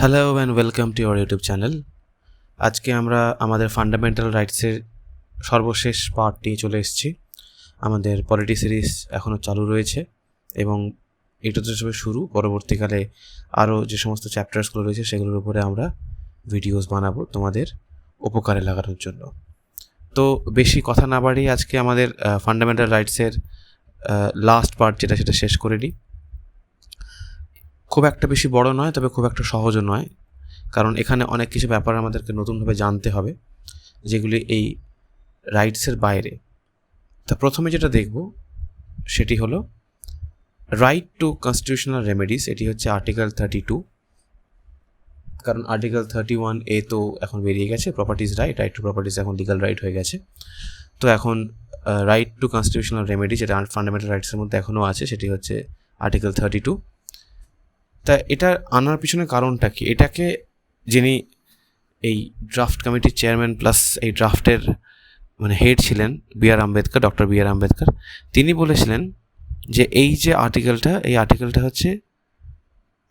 Hello and welcome to our YouTube channel. আজকে আমরা আমাদের ফান্ডামেন্টাল রাইটসের সর্বশেষ পার্ট নিয়ে চলে এসেছি। আমাদের পলিটি সিরিজ এখনও চালু রয়েছে এবং এটা তো সবে শুরু। পরবর্তীকালে আরও যে সমস্ত চ্যাপ্টার্সগুলো রয়েছে সেগুলোর উপরে আমরা ভিডিওস বানাবো তোমাদের উপকারে লাগানোর জন্য। তো বেশি কথা না বাড়িয়ে আজকে আমাদের ফান্ডামেন্টাল রাইটসের লাস্ট পার্ট সেটা শেষ করে নিই। খুব একটা বেশি বড় নয়, তবে খুব একটা সহজও নয়, কারণ এখানে অনেক কিছু ব্যাপার আমাদেরকে নতুনভাবে জানতে হবে যেগুলি এই রাইটসের বাইরে। তা প্রথমে যেটা দেখব সেটি হলো রাইট টু কনস্টিটিউশনাল রেমেডিস। এটি হচ্ছে আর্টিকেল 32, কারণ আর্টিকেল 31A তো এখন বেরিয়ে গেছে, প্রপার্টিজ রাইট টু প্রপার্টিজ এখন লিগাল রাইট হয়ে গেছে। তো এখন রাইট টু কনস্টিটিউশনাল রেমেডি যেটা ফান্ডামেন্টাল রাইটসের মধ্যে এখনও আছে সেটি হচ্ছে আর্টিকেল 32। তা এটা আনার পিছনে কারণটা কি? এটাকে যিনি এই ড্রাফট কমিটির চেয়ারম্যান প্লাস এই ড্রাফটের হেড ছিলেন ডক্টর বি আর আম্বেদকর, তিনি বলেছিলেন যে এই যে আর্টিকেলটা হচ্ছে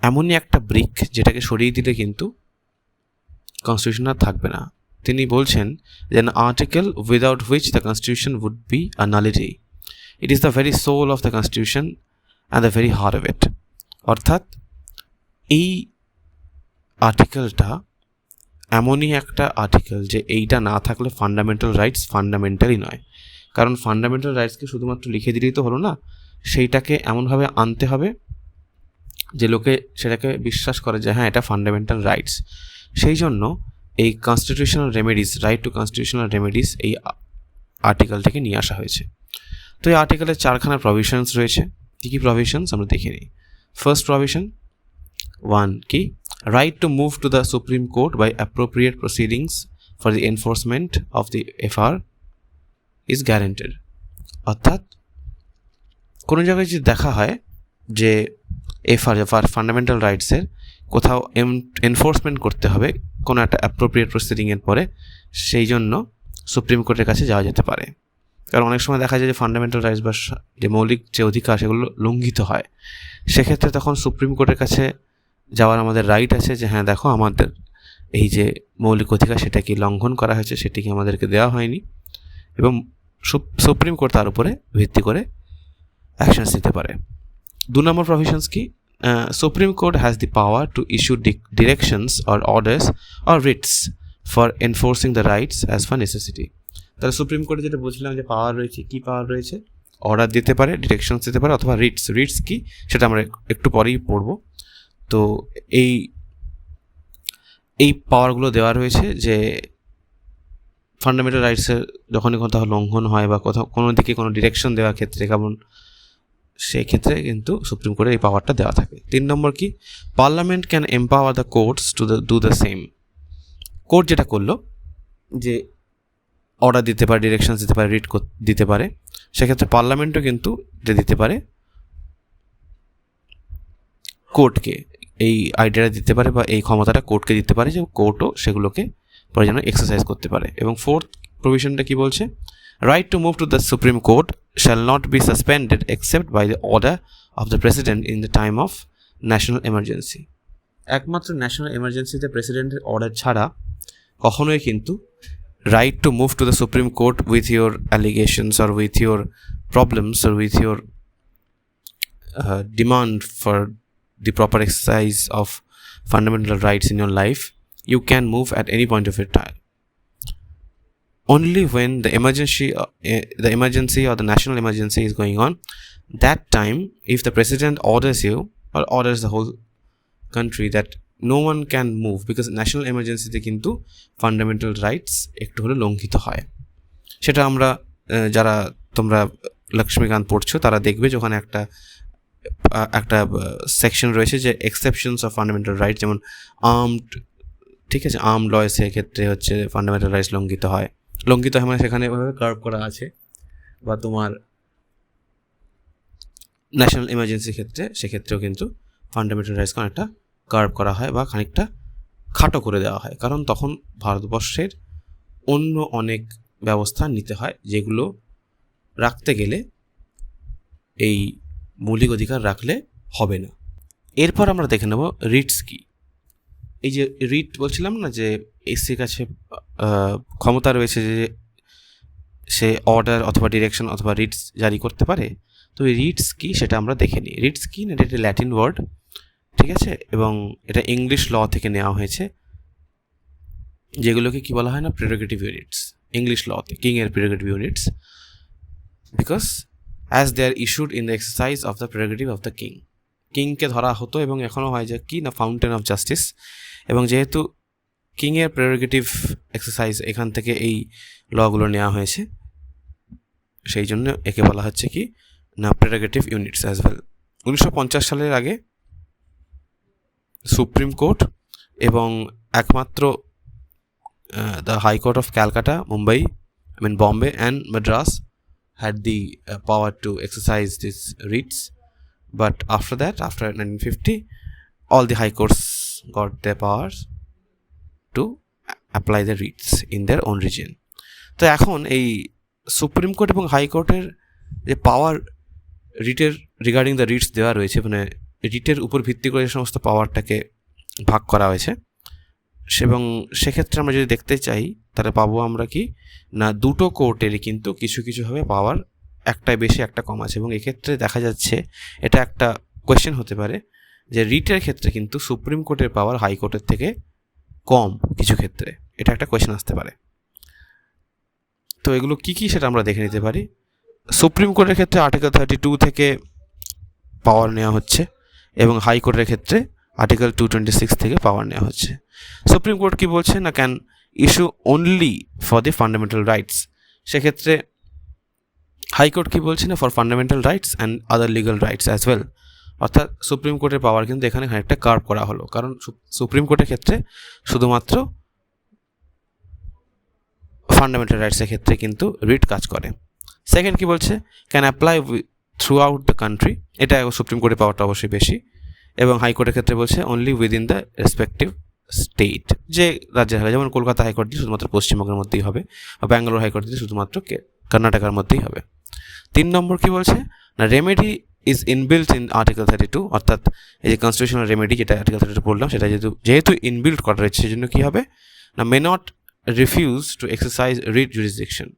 এমনই একটা ব্রিক যেটাকে সরিয়ে দিলে কিন্তু কনস্টিটিউশন আর থাকবে না। তিনি বলছেন যে an article without which the constitution would be a nullity. It is the very soul of the constitution and the very heart of it. অর্থাৎ এই আর্টিকেলটা এমনই একটা আর্টিকেল যে এইটা না থাকলে ফান্ডামেন্টাল রাইটস ফান্ডামেন্টালই নয়। কারণ ফান্ডামেন্টাল রাইটসকে শুধুমাত্র লিখে দিলেই তো হলো না, সেইটাকে এমনভাবে আনতে হবে যে লোকে সেটাকে বিশ্বাস করে যে হ্যাঁ এটা ফান্ডামেন্টাল রাইটস। সেই জন্য এই constitutional remedies, right two constitutional remedies, এই আর্টিকেলটাকে নিয়ে আসা হয়েছে। তো এই আর্টিকেলের 4খানা প্রভিশনস রয়েছে। কী কী প্রভিশনস আমরা দেখে নিই। ফার্স্ট প্রভিশন 1 কি, right to move to the Supreme Court by appropriate proceedings for the enforcement of the FR is guaranteed. অর্থাৎ কোনো জায়গায় যদি দেখা হয় যে FR ফান্ডামেন্টাল রাইটসের কোথাও এনফোর্সমেন্ট করতে হবে কোনো একটা অ্যাপ্রোপ্রিয়েট প্রসিডিংয়ের পরে, সেই জন্য সুপ্রিম কোর্টের কাছে যাওয়া যেতে পারে। কারণ অনেক সময় দেখা যায় যে ফান্ডামেন্টাল রাইটস বা যে মৌলিক যে অধিকার সেগুলো লঙ্ঘিত হয়, সেক্ষেত্রে তখন সুপ্রিম কোর্টের কাছে যাওয়ার আমাদের রাইট আছে যে হ্যাঁ দেখো আমাদের এই যে মৌলিক অধিকার সেটা কি লঙ্ঘন করা হয়েছে, সেটি কি আমাদেরকে দেওয়া হয়নি, এবং সুপ্রিম কোর্ট তার উপরে ভিত্তি করে অ্যাকশনস নিতে পারে। 2 নম্বর প্রভিশনস কি, Supreme Court has the power to issue directions or orders or writs for enforcing the rights as far necessity. তাহলে সুপ্রিম কোর্টে যেটা বলছিলাম যে পাওয়ার রয়েছে, কী পাওয়ার রয়েছে, অর্ডার দিতে পারে, ডিরেকশনস দিতে পারে, অথবা রিটস কি সেটা আমরা একটু পরেই পড়বো। তো এই পাওয়ারগুলো দেওয়া রয়েছে যে ফান্ডামেন্টাল রাইটসের যখনই কোথাও লঙ্ঘন হয় বা কোথাও কোনো দিকে কোনো ডিরেকশন দেওয়ার ক্ষেত্রে কেমন, সেই ক্ষেত্রে কিন্তু সুপ্রিম কোর্টের এই পাওয়ারটা দেওয়া থাকে। 3 নম্বর কি, parliament can empower the courts to do the same. Court যেটা করলো যে অর্ডার দিতে পারে, ডিরেকশনস দিতে পারে, রিট দিতে পারে, সেক্ষেত্রে পার্লামেন্টও কিন্তু দিতে পারে কোর্টকে, এই আইডিয়াটা দিতে পারে বা এই ক্ষমতাটা কোর্টকে দিতে পারে যে কোর্টও সেগুলোকে পরে যেন এক্সারসাইজ করতে পারে। এবং 4th প্রভিশনটা কি বলছে, right to move to the Supreme Court shall not be suspended except by the order of the president in the time of national emergency. একমাত্র ন্যাশনাল এমার্জেন্সিতে প্রেসিডেন্টের অর্ডার ছাড়া কখনোই কিন্তু right to move to the Supreme Court with your allegations or with your problems or with your demand for the proper exercise of fundamental rights in your life, you can move at any point of your time. Only when the emergency or the national emergency is going on, that time if the president orders you or orders the whole country that no one can move, because national emergency তে কিন্তু fundamental rights একটু হলে লঙ্ঘিত হয়। সেটা আমরা যারা তোমরা লক্ষ্মীকান্ত পড়ছো তারা দেখবে যে ওখানে একটা সেকশন রয়েছে যে এক্সেপশনস অফ ফান্ডামেন্টাল রাইটস, যেমন আর্মড, ঠিক আছে, আর্মড ল সেক্ষেত্রে হচ্ছে ফান্ডামেন্টাল রাইটস লঙ্ঘিত হয় মানে সেখানে এভাবে কার্ভ করা আছে, বা তোমার ন্যাশনাল এমার্জেন্সির ক্ষেত্রে সেক্ষেত্রেও কিন্তু ফান্ডামেন্টাল রাইটসকে অনেকটা কার্ভ করা হয় বা খানিকটা খাটো করে দেওয়া হয়, কারণ তখন ভারতবর্ষের অন্য অনেক ব্যবস্থা নিতে হয় যেগুলো রাখতে গেলে এই মৌলিক অধিকার রাখলে হবে না। এরপর আমরা দেখে নেব রিটস কি। এই যে রিট বলছিলাম না যে এসির কাছে ক্ষমতা রয়েছে যে সে অর্ডার অথবা ডিরেকশন অথবা রিটস জারি করতে পারে। তো এই রিটস কী সেটা আমরা দেখে নিই। রিটস কী না, এটা একটা ল্যাটিন ওয়ার্ড, ঠিক আছে, এবং এটা ইংলিশ ল থেকে নেওয়া হয়েছে, যেগুলোকে কী বলা হয় না, প্রেরোগেটিভ ইউনিটস। ইংলিশ লতে কিংয়ের prerogative units, because as they are issued in the exercise of the prerogative of the king. কিংকে ধরা হতো এবং এখনও হয় যে কি না ফাউন্টেন অফ জাস্টিস, এবং যেহেতু কিংয়ের প্রেরোগেটিভ এক্সারসাইজ এখান থেকে এই লগুলো নেওয়া হয়েছে, সেই জন্য একে বলা হচ্ছে কি না প্রেরোগেটিভ ইউনিটস অ্যাজ ওয়েল। 1950 সালের আগে সুপ্রিম কোর্ট এবং একমাত্র the high court of Calcutta, Mumbai, Bombay and Madras had the power to exercise these writs. But after that, after 1950, all the high courts got their powers to apply the writs in their own region. তো এখন এই supreme court এবং হাইকোর্টের যে পাওয়ার রিটের regarding the Ritz দেওয়া রয়েছে, মানে রিটের উপর ভিত্তি করে যে সমস্ত পাওয়ারটাকে ভাগ করা হয়েছে, এবং সেক্ষেত্রে আমরা যদি দেখতে চাই তাহলে পাবো আমরা কি না দুটো কোর্টেরই কিন্তু কিছু কিছুভাবে পাওয়ার একটাই বেশি একটা কম আছে। এবং এক্ষেত্রে দেখা যাচ্ছে এটা একটা কোয়েশ্চেন হতে পারে যে রিটের ক্ষেত্রে কিন্তু সুপ্রিম কোর্টের পাওয়ার হাইকোর্টের থেকে কম কিছু ক্ষেত্রে, এটা একটা কোয়েশ্চেন আসতে পারে। তো এগুলো কী কী সেটা আমরা দেখে নিতে পারি। সুপ্রিম কোর্টের ক্ষেত্রে আর্টিকেল 32 থেকে পাওয়ার নেওয়া হচ্ছে এবং হাইকোর্টের ক্ষেত্রে আর্টিকেল 226 থেকে পাওয়ার নেওয়া হচ্ছে। সুপ্রিম কোর্ট কি বলছে না can issue only for the fundamental rights, সেক্ষেত্রে হাইকোর্ট কি বলছে না for fundamental rights and other legal rights as well. অর্থাৎ সুপ্রিম কোর্টের পাওয়ার কিন্তু এখানে খানিকটা কার্ভ করা হলো, কারণ সুপ্রিম কোর্টের ক্ষেত্রে শুধুমাত্র ফান্ডামেন্টাল রাইটসের ক্ষেত্রে কিন্তু রিট কাজ করে। সেকেন্ড কি বলছে can apply through out the country, এটা সুপ্রিম কোর্টের পাওয়ারটা অবশ্যই বেশি, এবং হাইকোর্টের ক্ষেত্রে বলছে only within the respective state, যে রাজ্যের হবে, যেমন কলকাতা হাইকোর্ট দিলে শুধুমাত্র পশ্চিমবঙ্গের মধ্যেই হবে, বা ব্যাঙ্গালোর হাইকোর্ট দিলে শুধুমাত্র কর্ণাটকের মধ্যেই হবে। 3 নম্বর কি বলছে না remedy is inbuilt in article 32, অর্থাৎ এই যে কনস্টিটিউশনাল রেমেডি যেটা আর্টিকেল 32 বললাম সেটা যেহেতু ইনবিল্ট করা রয়েছে সেজন্য কী হবে না may not refuse to exercise writ jurisdiction,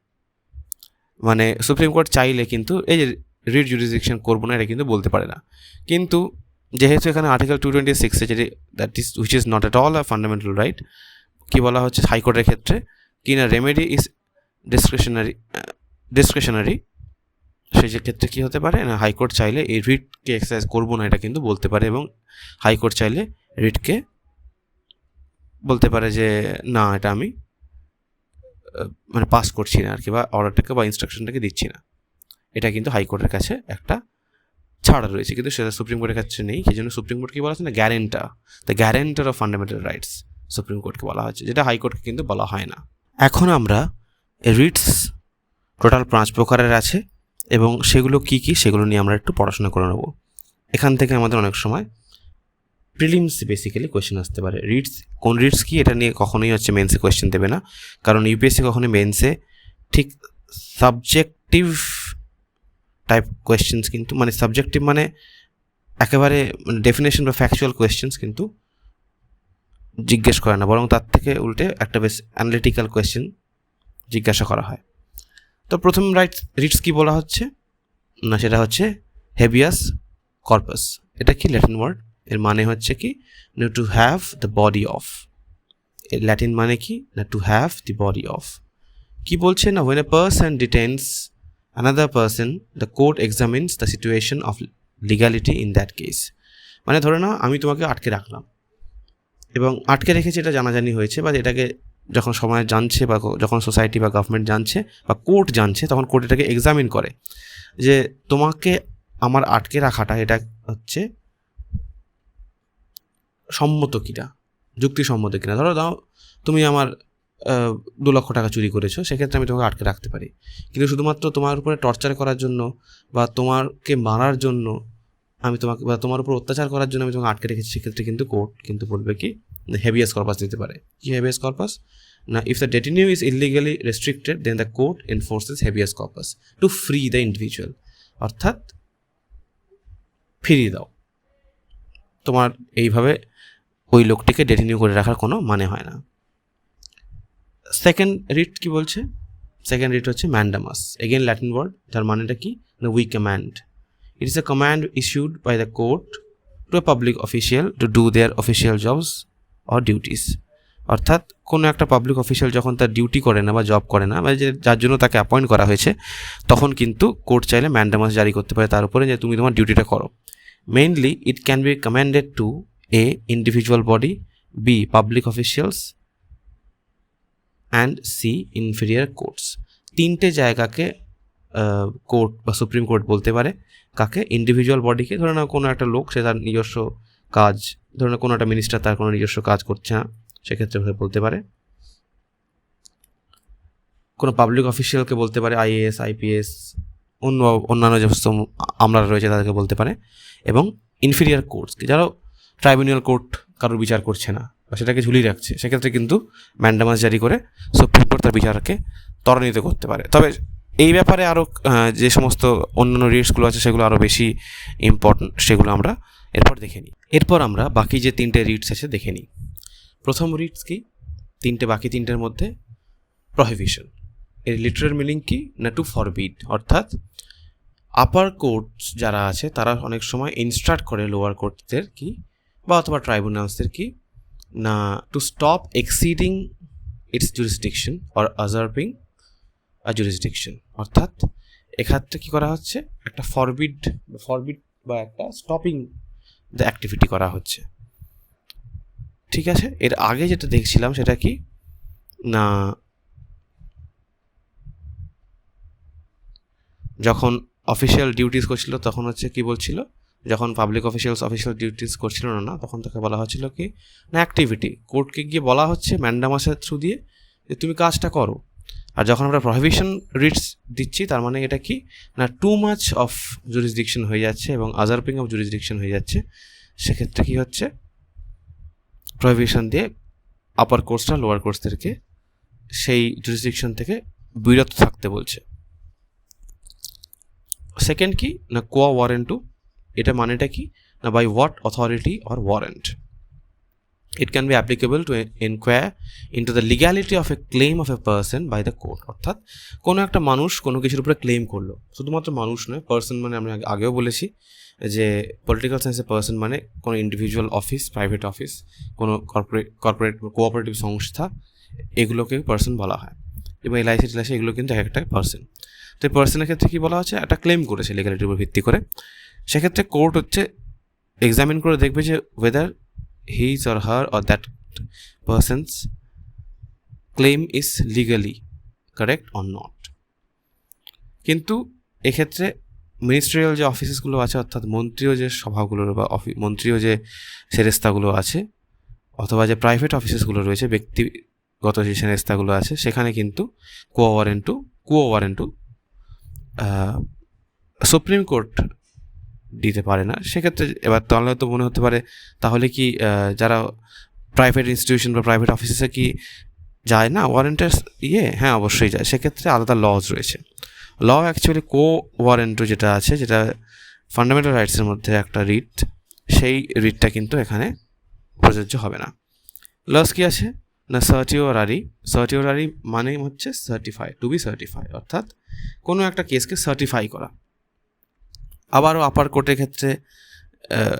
মানে সুপ্রিম কোর্ট চাইলে কিন্তু এই যে রিট জুরিসডিকশন করবো না এটা কিন্তু বলতে পারে না। কিন্তু যেহেতু এখানে আর্টিকেল 226 যেটি that is which is not at all a fundamental right, কী বলা হচ্ছে হাইকোর্টের ক্ষেত্রে কি না রেমেডি ইজ ডিসক্রিশনারি, সেই ক্ষেত্রে কী হতে পারে না হাইকোর্ট চাইলে এই রিটকে এক্সারসাইজ করবো না এটা কিন্তু বলতে পারে, এবং হাইকোর্ট চাইলে রিটকে বলতে পারে যে না এটা আমি মানে পাস করছি না আর কি, বা অর্ডারটাকে বা ইনস্ট্রাকশনটাকে দিচ্ছি না। এটা কিন্তু হাইকোর্টের কাছে একটা ছাড়া রয়েছে, কিন্তু সেটা সুপ্রিম কোর্টের কাছে নেই। সেই জন্য সুপ্রিম কোর্টকে বলা হচ্ছে না guarantor, the guarantor of fundamental rights supreme কোর্টকে বলা হচ্ছে, যেটা হাইকোর্টকে কিন্তু বলা হয় না। এখন আমরা রিটস টোটাল 5 প্রকারের আছে এবং সেগুলো কী কী সেগুলো নিয়ে আমরা একটু পড়াশোনা করে নেব। এখান থেকে আমাদের অনেক সময় প্রিলিমস বেসিক্যালি কোয়েশ্চেন আসতে পারে। রিটস কোন রিটস কি এটা নিয়ে কখনোই হচ্ছে মেন্সে কোয়েশ্চেন দেবে না, কারণ ইউপিএসসি কখনোই মেন্সে ঠিক সাবজেক্টিভ টাইপ কোয়েশ্চেন্স কিন্তু মানে সাবজেক্টিভ মানে একেবারে ডেফিনেশন বা ফ্যাকচুয়াল কোয়েশ্চেন্স কিন্তু জিজ্ঞেস করে না, বরং তার থেকে উল্টে একটা বেশ অ্যানালিটিক্যাল কোয়েশ্চেন জিজ্ঞাসা করা হয়। তো প্রথম রিটস কি বলা হচ্ছে না সেটা হচ্ছে হেবিয়াস কর্পাস। এটা কি ল্যাটিন ওয়ার্ড, এর মানে হচ্ছে কি না to have the body of, এর ল্যাটিন মানে কি না to have the body of. কি বলছে না when a person detains another person the court examines the situation of legality in that case, মানে ধরে নাও আমি তোমাকে আটকে রাখলাম এবং আটকে রেখেছি এটা জানাজানি হয়েছে, বা এটাকে যখন সমাজ জানছে বা যখন সোসাইটি বা গভর্নমেন্ট জানছে বা কোর্ট জানছে তখন কোর্ট এটাকে এক্সামিন করে যে তোমাকে আমার আটকে রাখাটা এটা হচ্ছে সম্মত কিনা, যুক্তিসম্মত কিনা। ধরো দাও তুমি আমার 2 লক্ষ টাকা চুরি করেছো, সেক্ষেত্রে আমি তোমাকে আটকে রাখতে পারি, কিন্তু শুধুমাত্র তোমার উপরে টর্চার করার জন্য বা তোমাকে মারার জন্য আমি তোমাকে বা তোমার উপর অত্যাচার করার জন্য আমি তোমাকে আটকে রেখেছি, সেক্ষেত্রে কিন্তু কোর্ট কিন্তু বলবে কি হেভিয়াস কর্পাস দিতে পারে। কি হেভিয়াস কর্পাস না if the detenu is illegally restricted then the court enforces habeas corpus to free the individual, অর্থাৎ ফিরিয়ে দাও, তোমার এইভাবে ওই লোকটিকে ডেটিনিউ করে রাখার কোনো মানে হয় না। সেকেন্ড রিট কি বলছে? সেকেন্ড রিট হচ্ছে ম্যান্ডামাস, এগেন ল্যাটিন ওয়ার্ড, যার মানেটা কি না we command. It is a command issued by the court to a public official to do their official jobs or duties. অর্থাৎ কোনো একটা পাবলিক অফিসিয়াল যখন তার ডিউটি করে না বা জব করে না, বা যার জন্য তাকে অ্যাপয়েন্ট করা হয়েছে, তখন কিন্তু কোর্ট চাইলে ম্যান্ডামাস জারি করতে পারে তার উপরে যে তুমি তোমার ডিউটিটা করো। Mainly it can be commanded to a individual body, B public officials and C inferior courts. তিনটে জায়গাকে কোর্ট বা সুপ্রিম কোর্ট বলতে পারে। কাকে? ইন্ডিভিজুয়াল বডিকে। ধরে নাও কোনো একটা লোক, সে তার নিজস্ব কাজ, ধরে নাও কোনো একটা মিনিস্টার তার কোনো নিজস্ব কাজ করছে না, সেক্ষেত্রে বলতে পারে। কোনো পাবলিক অফিসিয়ালকে বলতে পারে, আইএএস, আইপিএস, অন্যান্য যে সমস্ত আমলারা রয়েছে তাদেরকে বলতে পারে। এবং ইনফেরিয়ার কোর্টস, যারা ট্রাইব্যুনাল কোর্ট কারোর বিচার করছে না বা সেটাকে ঝুলিয়ে রাখছে, সেক্ষেত্রে কিন্তু ম্যান্ডামাস জারি করে সুপ্রিম কোর্ট তার বিচারকে ত্বরান্বিত করতে পারে। তবে এই ব্যাপারে আরও যে সমস্ত অন্যান্য রিটসগুলো আছে সেগুলো আরও বেশি ইম্পর্টেন্ট, সেগুলো আমরা এরপর দেখে নিই। এরপর আমরা বাকি যে তিনটে রিটস আছে দেখে নিই। প্রথম রিটস কি? বাকি তিনটের মধ্যে প্রহিবিশন। এর লিটারাল মিনিং কি না টু ফরবিড। অর্থাৎ আপার কোর্টস যারা আছে তারা অনেক সময় ইনস্ট্রাক্ট করে লোয়ার কোর্টদের কি বা অথবা ট্রাইব্যুনালসদের কি না to stop exceeding its jurisdiction or usurping a jurisdiction. অর্থাৎ এক্ষেত্রে কী করা হচ্ছে? একটা ফরবিড বা একটা স্টপিং দ্য অ্যাক্টিভিটি করা হচ্ছে। ঠিক আছে, এর আগে যেটা দেখছিলাম সেটা কি না যখন অফিসিয়াল ডিউটিস করছিল তখন হচ্ছে কি বলছিল, যখন পাবলিক অফিসিয়াল ডিউটিস করছিল না তখন তাকে বলা হচ্ছিল কি না অ্যাক্টিভিটি। কোর্টকে গিয়ে বলা হচ্ছে ম্যান্ডামাসের থ্রু দিয়ে যে তুমি কাজটা করো। আর যখন আমরা প্রহিবিশন রিটস দিচ্ছি তার মানে এটা কি না টু মাচ অফ জুরিসডিকশন হয়ে যাচ্ছে এবং আজার্ভিং অফ জুরিসডিকশন হয়ে যাচ্ছে। সেক্ষেত্রে কি হচ্ছে? প্রহিবিশন দিয়ে আপার কোর্টসটা লোয়ার কোর্টসদেরকে সেই জুরিসডিকশন থেকে বিরত থাকতে বলছে। সেকেন্ড কি না কোয়া ওয়ারেন্টু। এটা মানেটা কি না by what authority or warrant. It can be applicable to enquire into the legality of a claim of a person by the court. অর্থাৎ কোনো একটা মানুষ কোনো কিছুর উপরে ক্লেম করলো, শুধুমাত্র মানুষ নয়, পার্সন মানে আমি আগেও বলেছি যে পলিটিক্যাল সায়েন্সে পার্সন মানে কোনো ইন্ডিভিজুয়াল অফিস, প্রাইভেট অফিস, কোনো কর্পোরেট কোঅপারেটিভ সংস্থা, এগুলোকে পার্সন বলা হয়। এবং এলআইসি টেলআইসি এগুলো কিন্তু এক একটা পার্সন। তো এই পার্সনের ক্ষেত্রে কী বলা হচ্ছে? একটা ক্লেম করেছে লিগ্যালিটির উপর ভিত্তি করে। সেক্ষেত্রে কোর্ট হচ্ছে এক্সামিন করে দেখবে যে whether his or her or that person's claim is legally correct or not. কিন্তু এক্ষেত্রে মিনিস্ট্রিয়াল যে অফিসেসগুলো আছে, অর্থাৎ মন্ত্রীয় যে সভাগুলোর বা মন্ত্রীয় যে সেরেস্তাগুলো আছে, অথবা যে প্রাইভেট অফিসেসগুলো রয়েছে, ব্যক্তিগত যে সেরেস্তাগুলো আছে, সেখানে কিন্তু কোয়া ওয়ারেন্টু সুপ্রিম কোর্ট দিতে পারে না। সেক্ষেত্রে এবার তাহলে তো মনে হতে পারে তাহলে কি যারা প্রাইভেট ইনস্টিটিউশন বা প্রাইভেট অফিসে কি যায় না ওয়ারেন্টের হ্যাঁ অবশ্যই যায়। সেক্ষেত্রে আলাদা লজ রয়েছে। অ্যাকচুয়ালি ওয়ারেন্টু যেটা আছে, যেটা ফান্ডামেন্টাল রাইটসের মধ্যে একটা রিট, সেই রিটটা কিন্তু এখানে প্রযোজ্য হবে না। লস কি আছে না সার্টিওরারি মানে হচ্ছে টু বি সার্টিফাই, অর্থাৎ কোনো একটা কেসকে সার্টিফাই করা। আবারও আপার কোর্টের ক্ষেত্রে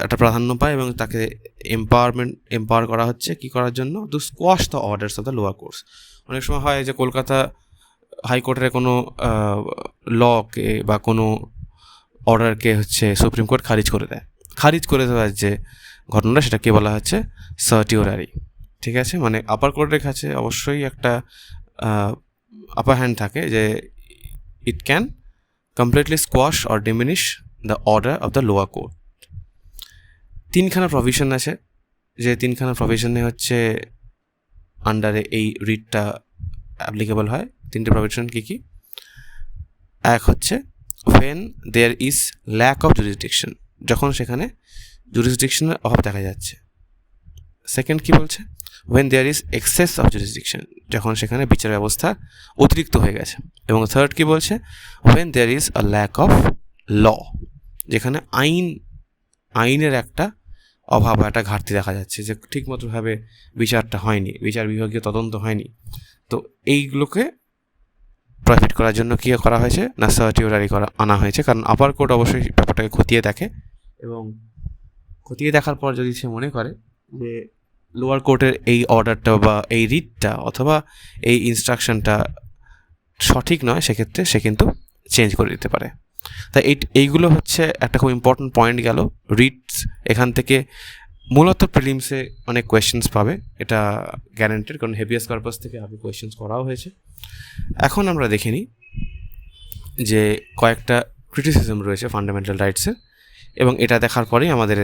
একটা প্রাধান্য পায় এবং তাকে এম্পাওয়ার করা হচ্ছে কি করার জন্য? To squash the orders of the lower courts. অনেক সময় হয় যে কলকাতা হাইকোর্টের কোনো লকে বা কোনো অর্ডারকে হচ্ছে সুপ্রিম কোর্ট খারিজ করে দেওয়ার যে ঘটনাটা, সেটাকে বলা হচ্ছে সার্টিওরারি। ঠিক আছে, মানে আপার কোর্টের কাছে অবশ্যই একটা আপার হ্যান্ড থাকে যে it can completely squash or diminish the order of the lower court. তিনখানা প্রভিশন আছে, যে তিনখানা প্রভিশনে হচ্ছে আন্ডারে এই রিটটা অ্যাপ্লিকেবল হয়। তিনটে প্রভিশন কী? এক হচ্ছে when there is lack of jurisdiction, যখন সেখানে জুরিসডিকশনের অভাব দেখা যাচ্ছে। সেকেন্ড কি বলছে? when there is excess of jurisdiction, যখন সেখানে বিচার ব্যবস্থা অতিরিক্ত হয়ে গেছে। এবং থার্ড কি বলছে? when there is a lack of law, যেখানে আইনের একটা অভাব বা একটা ঘাটতি দেখা যাচ্ছে, যে ঠিকমতোভাবে বিচারটা হয়নি, বিচার বিভাগীয় তদন্ত হয়নি। তো এইগুলোকে প্রফিট করার জন্য কী করা হয়েছে না সার্টিওরারি আনা হয়েছে, কারণ আপার কোর্ট অবশ্যই ব্যাপারটাকে খতিয়ে দেখে, এবং খতিয়ে দেখার পর যদি সে মনে করে যে লোয়ার কোর্টের এই অর্ডারটা বা এই রিটটা অথবা এই ইনস্ট্রাকশনটা সঠিক নয়, সেক্ষেত্রে সে কিন্তু চেঞ্জ করে দিতে পারে। তাই এইগুলো হচ্ছে একটা খুব ইম্পর্ট্যান্ট পয়েন্ট গেল। রিটস এখান থেকে মূলত প্রিলিমসে অনেক কোয়েশ্চেন্স পাবে, এটা গ্যারান্টেড, কারণ হেভিয়াস কর্পাস থেকে আগে কোয়েশ্চেন্স করাও হয়েছে। এখন আমরা দেখে নিই যে কয়েকটা ক্রিটিসিজম রয়েছে ফান্ডামেন্টাল রাইটসের, এবং এটা দেখার পরেই আমাদের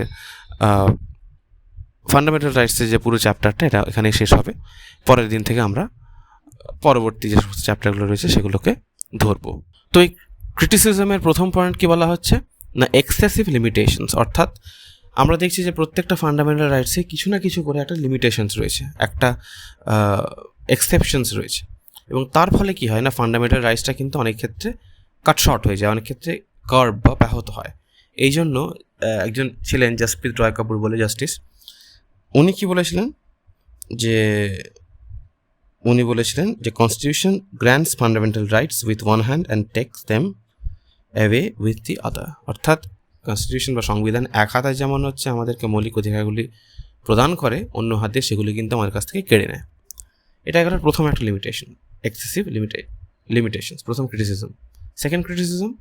ফান্ডামেন্টাল রাইটসের যে পুরো চ্যাপ্টারটা এটা এখানেই শেষ হবে। পরের দিন থেকে আমরা পরবর্তী যে সমস্ত চ্যাপ্টারগুলো রয়েছে সেগুলোকে ধরবো। তো এই ক্রিটিসিজমের প্রথম পয়েন্ট কি বলা হচ্ছে না এক্সেসিভ লিমিটেশনস, অর্থাৎ আমরা দেখছি যে প্রত্যেকটা ফান্ডামেন্টাল রাইটসে কিছু না কিছু করে একটা লিমিটেশনস রয়েছে, একটা এক্সেপশনস রয়েছে, এবং তার ফলে কি হয় না ফান্ডামেন্টাল রাইটসটা কিন্তু অনেক ক্ষেত্রে কাট শর্ট হয়ে যায়, অনেক ক্ষেত্রে কার্ভ বা ব্যাহত হয়। এই জন্য একজন ছিলেন জসপ্রীত রয় কাপুর বলে জাস্টিস, উনি কি বলেছিলেন যে constitution grants fundamental rights with one hand and takes them away with the other, অর্থাৎ কনস্টিটিউশন বা সংবিধান এক হাতে যেমন হচ্ছে আমাদেরকে মৌলিক অধিকারগুলি প্রদান করে, অন্য হাতে সেগুলি কিন্তু আমাদের কাছ থেকে কেড়ে নেয়। এটা একটা প্রথম একটা লিমিটেশন, এক্সেসিভ লিমিটেশনস, প্রথম criticism. Second criticism,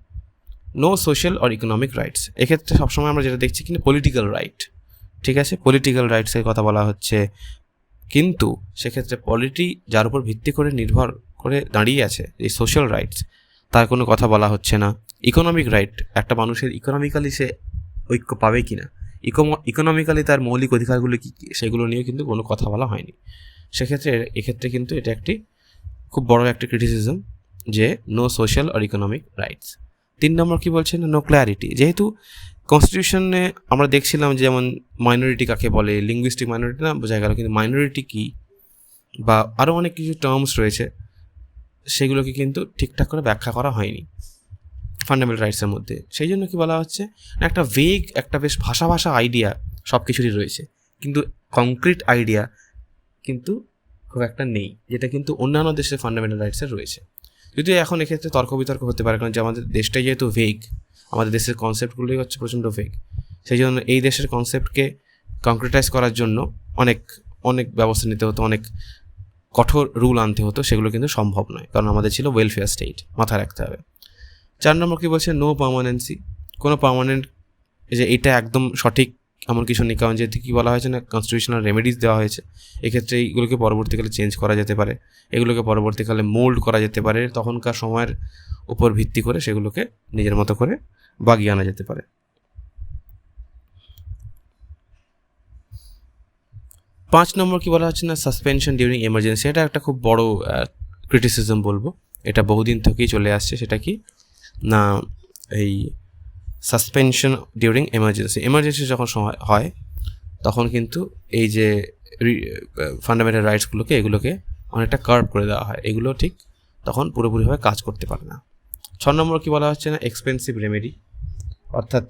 no social or economic rights. এক্ষেত্রে সবসময় আমরা যেটা দেখছি কিন্তু পলিটিক্যাল রাইট, ঠিক আছে, পলিটিক্যাল রাইটসের কথা বলা হচ্ছে, কিন্তু সেক্ষেত্রে পলিটি যার উপর ভিত্তি করে নির্ভর করে দাঁড়িয়ে আছে এই সোশ্যাল রাইটস, তার কোনো কথা বলা হচ্ছে না। ইকোনমিক রাইট, একটা মানুষের ইকোনমিক্যালি সে ঐক্য পাবে কি না, ইকোনমিক্যালি তার মৌলিক অধিকারগুলো কী কী, সেগুলো নিয়েও কিন্তু কোনো কথা বলা হয়নি। সেক্ষেত্রে এক্ষেত্রে কিন্তু এটা একটি খুব বড় একটা ক্রিটিসিজম যে নো সোশ্যাল আর ইকোনমিক রাইটস। 3 নম্বর কী বলছেন, নো ক্ল্যারিটি। যেহেতু কনস্টিটিউশনে আমরা দেখছিলাম যেমন মাইনরিটি কাকে বলে, লিঙ্গুইস্টিক মাইনরিটি না বোঝা গেল, কিন্তু মাইনরিটি কী বা আরও অনেক কিছু টার্মস রয়েছে সেগুলোকে কিন্তু ঠিকঠাক করে ব্যাখ্যা করা হয়নি ফান্ডামেন্টাল রাইটসের মধ্যে। সেই জন্য কী বলা হচ্ছে, একটা ভেগ, একটা বেশ ভাষা আইডিয়া সব কিছুরই রয়েছে, কিন্তু কংক্রিট আইডিয়া কিন্তু খুব একটা নেই, যেটা কিন্তু অন্যান্য দেশের ফান্ডামেন্টাল রাইটসের রয়েছে। যদিও এখন এক্ষেত্রে তর্ক বিতর্ক হতে পারে, কারণ যে আমাদের দেশটাই যেহেতু ভেগ, আমাদের দেশের কনসেপ্টগুলোই হচ্ছে প্রচণ্ড ভেগ, সেই জন্য এই দেশের কনসেপ্টকে কংক্রিটাইজ করার জন্য অনেক ব্যবস্থা নিতে হতো, অনেক কঠোর রুল আনতে হতো, সেগুলো কিন্তু সম্ভব নয়, কারণ আমাদের ছিল ওয়েলফেয়ার স্টেট, মাথায় রাখতে হবে। 4 নম্বর কী বলছে, নো পার্মানেন্সি, কোনো পার্মানেন্ট যে এটা একদম সঠিক এমন কিছু নেই, কারণ যেহেতু কী বলা হয়েছে না কনস্টিটিউশনাল রেমেডিস দেওয়া হয়েছে, এক্ষেত্রে এইগুলোকে পরবর্তীকালে চেঞ্জ করা যেতে পারে, এগুলোকে পরবর্তীকালে মোল্ড করা যেতে পারে, তখনকার সময়ের উপর ভিত্তি করে সেগুলোকে নিজের মতো করে বাগিয়ে আনা যেতে পারে। 5 নম্বর কী বলা হচ্ছে না সাসপেনশন ডিউরিং এমার্জেন্সি। এটা একটা খুব বড় ক্রিটিসিজম বলবো, এটা বহুদিন থেকেই চলে আসছে। সেটা কি না এই সাসপেনশন ডিউরিং এমার্জেন্সি যখন সময় হয় তখন কিন্তু এই যে ফান্ডামেন্টাল রাইটসগুলোকে এগুলোকে অনেকটা কার্ভ করে দেওয়া হয়, এগুলো ঠিক তখন পুরোপুরিভাবে কাজ করতে পারে না। 6 নম্বর কী বলা হচ্ছে না এক্সপেন্সিভ রেমেডি, অর্থাৎ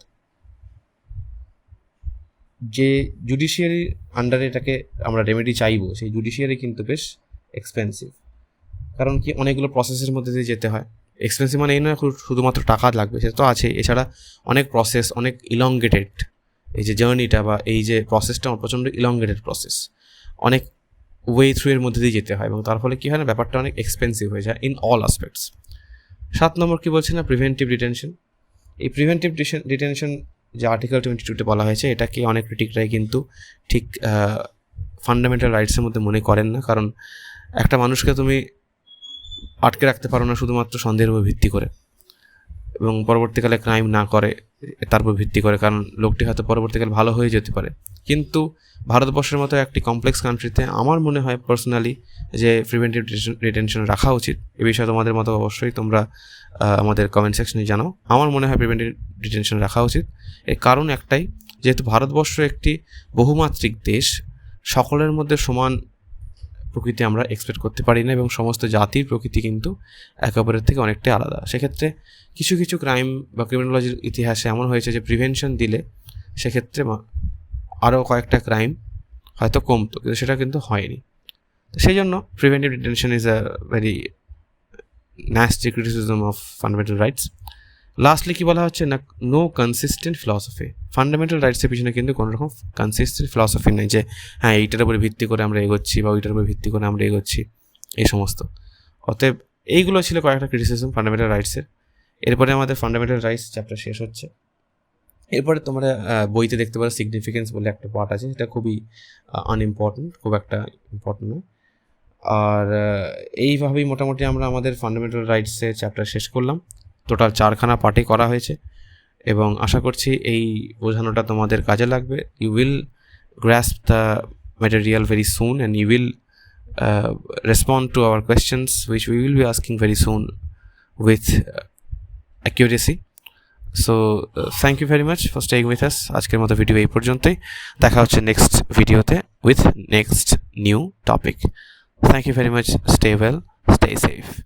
যে জুডিশিয়ারির আন্ডারে এটাকে আমরা রেমেডি চাইবো, সেই জুডিশিয়ারি কিন্তু বেশ এক্সপেন্সিভ, কারণ কি অনেকগুলো প্রসেসের মধ্যে দিয়ে যেতে হয়। এক্সপেন্সিভ মানে এই নয় শুধুমাত্র টাকা লাগবে, সেটা তো আছে, এছাড়া অনেক প্রসেস, অনেক ইলংগেটেড, এই যে জার্নিটা বা এই যে প্রসেসটা প্রচণ্ড ইলংগেটেড প্রসেস, অনেক ওয়ে থ্রু এর মধ্যে দিয়ে যেতে হয়, এবং তার ফলে কী হয় না ব্যাপারটা অনেক এক্সপেন্সিভ হয়ে যায় ইন অল আসপেক্টস। 7 নম্বর কী বলছে না প্রিভেন্টিভ ডিটেনশন। এই প্রিভেন্টিভ ডিটেনশন যে আর্টিকেল 22-তে বলা হয়েছে, এটাকে অনেক ক্রিটিকরাই কিন্তু ঠিক ফান্ডামেন্টাল রাইটসের মধ্যে মনে করেন না, কারণ একটা মানুষকে তুমি আটকে রাখতে পারো না শুধুমাত্র সন্দেহের উপর ভিত্তি করে এবং পরবর্তীকালে ক্রাইম না করে তার উপর ভিত্তি করে, কারণ লোকটি হয়তো পরবর্তীকালে ভালো হয়ে যেতে পারে। কিন্তু ভারতবর্ষের মতো একটি কমপ্লেক্স কান্ট্রিতে আমার মনে হয় পার্সোনালি যে প্রিভেন্টিভ ডিটেনশন রাখা উচিত। এ বিষয়ে তোমাদের মতো অবশ্যই তোমরা আমাদের কমেন্ট সেকশনে জানাও। আমার মনে হয় প্রিভেন্টিভ ডিটেনশন রাখা উচিত। এর কারণ একটাই, যেহেতু ভারতবর্ষ একটি বহুমাত্রিক দেশ, সকলের মধ্যে সমান প্রকৃতি আমরা এক্সপেক্ট করতে পারি না, এবং সমস্ত জাতির প্রকৃতি কিন্তু একে অপরের থেকে অনেকটাই আলাদা। সেক্ষেত্রে কিছু কিছু ক্রাইম বা ক্রিমিনোলজির ইতিহাসে এমন হয়েছে যে প্রিভেনশন দিলে সেক্ষেত্রে আরও কয়েকটা ক্রাইম হয়তো কমতো, কিন্তু সেটা কিন্তু হয়নি। তো সেই জন্য preventive detention is a very nasty criticism of fundamental rights. Lastly কী বলা হচ্ছে না, নো কনসিস্টেন্ট ফিলসফি। ফান্ডামেন্টাল রাইটসের পিছনে কিন্তু কোনো রকম কনসিস্টেন্ট ফিলসফি নেই যে হ্যাঁ এইটার উপরে ভিত্তি করে আমরা এগোচ্ছি বা ওইটার উপরে ভিত্তি করে আমরা এগোচ্ছি, এই সমস্ত। অতএব এইগুলো ছিল কয়েকটা ক্রিটিসিজম ফান্ডামেন্টাল রাইটসের। এরপরে আমাদের ফান্ডামেন্টাল রাইটস চ্যাপ্টার শেষ হচ্ছে। এরপরে তোমরা বইতে দেখতে পারো সিগনিফিকেন্স বলে একটা পার্ট আছে, সেটা খুবই আনইম্পর্টেন্ট, খুব একটা ইম্পর্টেন্ট নয়। আর এইভাবেই মোটামুটি আমরা আমাদের ফান্ডামেন্টাল রাইটসের চ্যাপ্টার শেষ করলাম। টোটাল 4খানা পার্টে করা হয়েছে এবং আশা করছি এই বোঝানোটা তোমাদের কাজে লাগবে। You will grasp the material very soon and you will respond to our questions which we will be asking very soon with accuracy. So thank you very much for staying with us. আজকের মতো video এই পর্যন্তই, দেখা হচ্ছে next ভিডিওতে with next new topic. Thank you very much. Stay well, stay safe.